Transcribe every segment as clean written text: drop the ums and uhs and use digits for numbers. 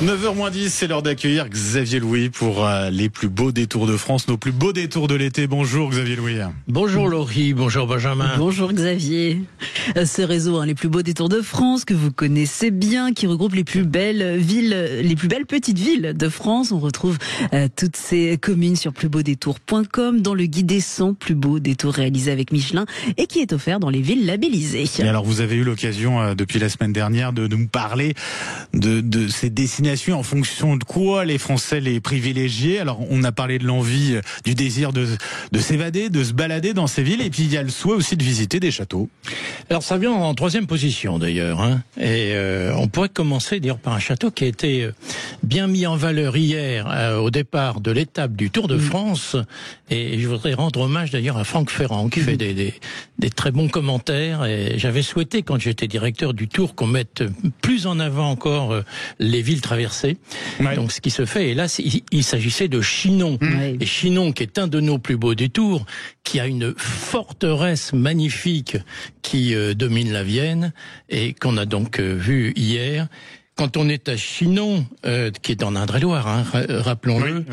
9h-10, c'est l'heure d'accueillir Xavier Louis pour les plus beaux détours de France, nos plus beaux détours de l'été. Bonjour Xavier Louis. Bonjour Laurie, bonjour Benjamin. Bonjour Xavier. Ce réseau, les plus beaux détours de France que vous connaissez bien, qui regroupe les plus belles villes, les plus belles petites villes de France. On retrouve toutes ces communes sur plusbeaudétours.com dans le guide des 100 plus beaux détours réalisés avec Michelin et qui est offert dans les villes labellisées. Et alors vous avez eu l'occasion depuis la semaine dernière de nous parler de ces destinations en fonction de quoi les Français les privilégiés. Alors on a parlé de l'envie, du désir de s'évader, de se balader dans ces villes, et puis il y a le souhait aussi de visiter des châteaux. Alors ça vient en troisième position d'ailleurs, et on pourrait commencer d'ailleurs par un château qui a été bien mis en valeur hier au départ de l'étape du Tour de France, et je voudrais rendre hommage d'ailleurs à Franck Ferrand qui fait des très bons commentaires, et j'avais souhaité quand j'étais directeur du Tour qu'on mette plus en avant encore les villes traversées. Ouais. Donc ce qui se fait, et là il s'agissait de Chinon, et Chinon qui est un de nos plus beaux détours, qui a une forteresse magnifique qui domine la Vienne et qu'on a donc vu hier. Quand on est à Chinon, qui est en Indre-et-Loire, rappelons-le.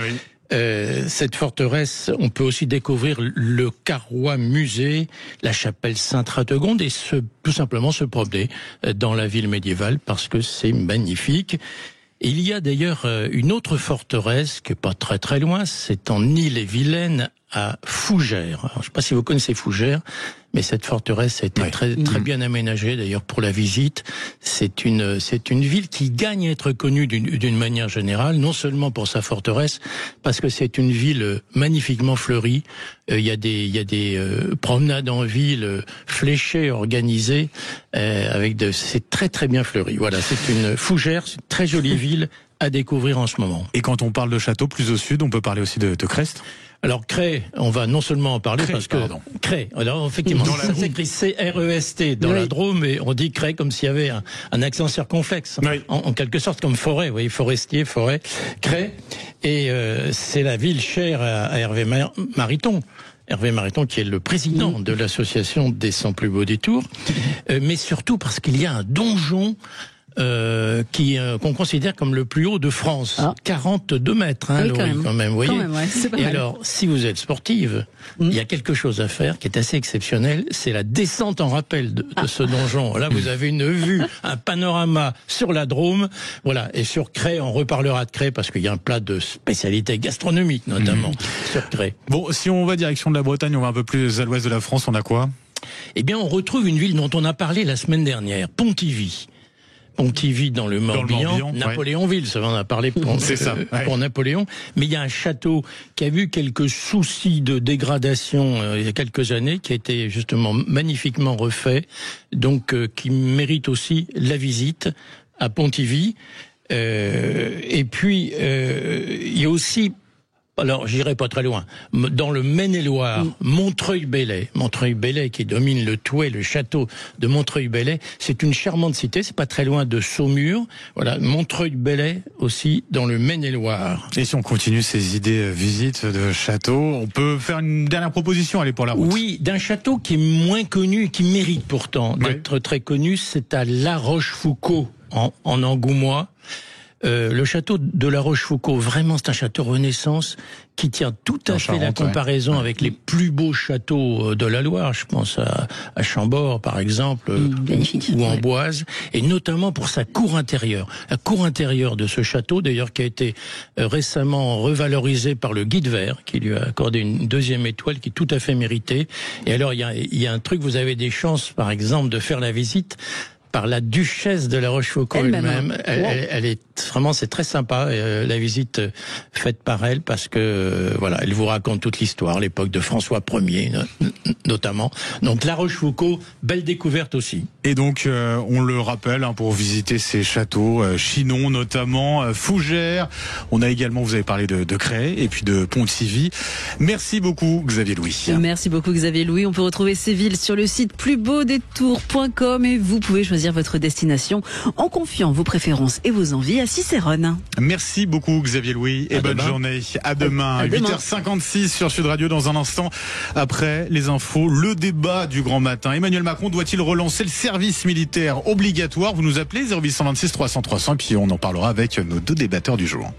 Cette forteresse, on peut aussi découvrir le Carrois musée, la chapelle Sainte-Radegonde, et tout simplement se promener dans la ville médiévale parce que c'est magnifique. Et il y a d'ailleurs une autre forteresse qui est pas très très loin, c'est en Ille-et-Vilaine à Fougères. Alors, je ne sais pas si vous connaissez Fougères, mais cette forteresse a été très bien aménagée d'ailleurs pour la visite. C'est une ville qui gagne à être connue d'une manière générale, non seulement pour sa forteresse, parce que c'est une ville magnifiquement fleurie. Il y a des promenades en ville fléchées, organisées, c'est très très bien fleuri. Voilà, c'est une Fougères, c'est une très jolie ville à découvrir en ce moment. Et quand on parle de château plus au sud, on peut parler aussi de Crest. Alors Crest, on va non seulement en parler parce que Crest, alors effectivement, ça s'écrit C-R-E-S-T dans la Drôme, et on dit Crest comme s'il y avait un accent circonflexe, en quelque sorte comme forêt, vous voyez, forestier, forêt, Crest, et c'est la ville chère à Hervé Mariton. Hervé Mariton, qui est le président de l'association des 100 plus beaux détours, mais surtout parce qu'il y a un donjon qu'on considère comme le plus haut de France, 42 mètres, Laurie, quand même, vous voyez. Et alors, si vous êtes sportive, il y a quelque chose à faire qui est assez exceptionnel, c'est la descente en rappel de ce donjon. Là, vous avez une vue, un panorama sur la Drôme, voilà. Et sur Crest, on reparlera de Crest parce qu'il y a un plat de spécialité gastronomique, notamment, sur Crest. Bon, si on va direction de la Bretagne, on va un peu plus à l'ouest de la France, on a quoi? Eh bien, on retrouve une ville dont on a parlé la semaine dernière, Pontivy. Pontivy dans le Morbihan, Napoléonville, ça on a parlé pour Napoléon, mais il y a un château qui a vu quelques soucis de dégradation il y a quelques années, qui a été justement magnifiquement refait, donc qui mérite aussi la visite à Pontivy. Et puis il y a aussi, alors j'irai pas très loin, dans le Maine-et-Loire, Montreuil-Bellay qui domine le Touet, le château de Montreuil-Bellay, c'est une charmante cité, c'est pas très loin de Saumur, voilà, Montreuil-Bellay aussi dans le Maine-et-Loire. Et si on continue ces idées visites de château, on peut faire une dernière proposition, allez, pour la route. Oui, d'un château qui est moins connu, qui mérite pourtant d'être très connu, c'est à La Rochefoucauld, en Angoumois. Le château de La Rochefoucauld, vraiment, c'est un château Renaissance qui tient tout à fait la comparaison avec les plus beaux châteaux de la Loire. Je pense à Chambord, par exemple, ou Amboise, et notamment pour sa cour intérieure. La cour intérieure de ce château, d'ailleurs, qui a été récemment revalorisée par le Guide Vert, qui lui a accordé une 2e étoile qui est tout à fait méritée. Et alors, il y a un truc, vous avez des chances, par exemple, de faire la visite par la duchesse de La Rochefoucauld elle-même. Elle est vraiment, c'est très sympa, la visite faite par elle, parce que voilà, elle vous raconte toute l'histoire, l'époque de François Ier notamment. Donc La Rochefoucauld, belle découverte aussi. Et donc on le rappelle, pour visiter ces châteaux, Chinon notamment, Fougères. On a également, vous avez parlé de Crest et puis de Pontivy. Merci beaucoup Xavier Louis. Merci beaucoup Xavier Louis. On peut retrouver ces villes sur le site plusbeaudétours.com, et vous pouvez choisir votre destination en confiant vos préférences et vos envies à Cicérone. Merci beaucoup Xavier Louis et bonne journée. À demain. 8h56 sur Sud Radio. Dans un instant, après les infos, le débat du grand matin. Emmanuel Macron doit-il relancer le service service militaire obligatoire. Vous nous appelez 0826 300 300 puis on en parlera avec nos deux débatteurs du jour.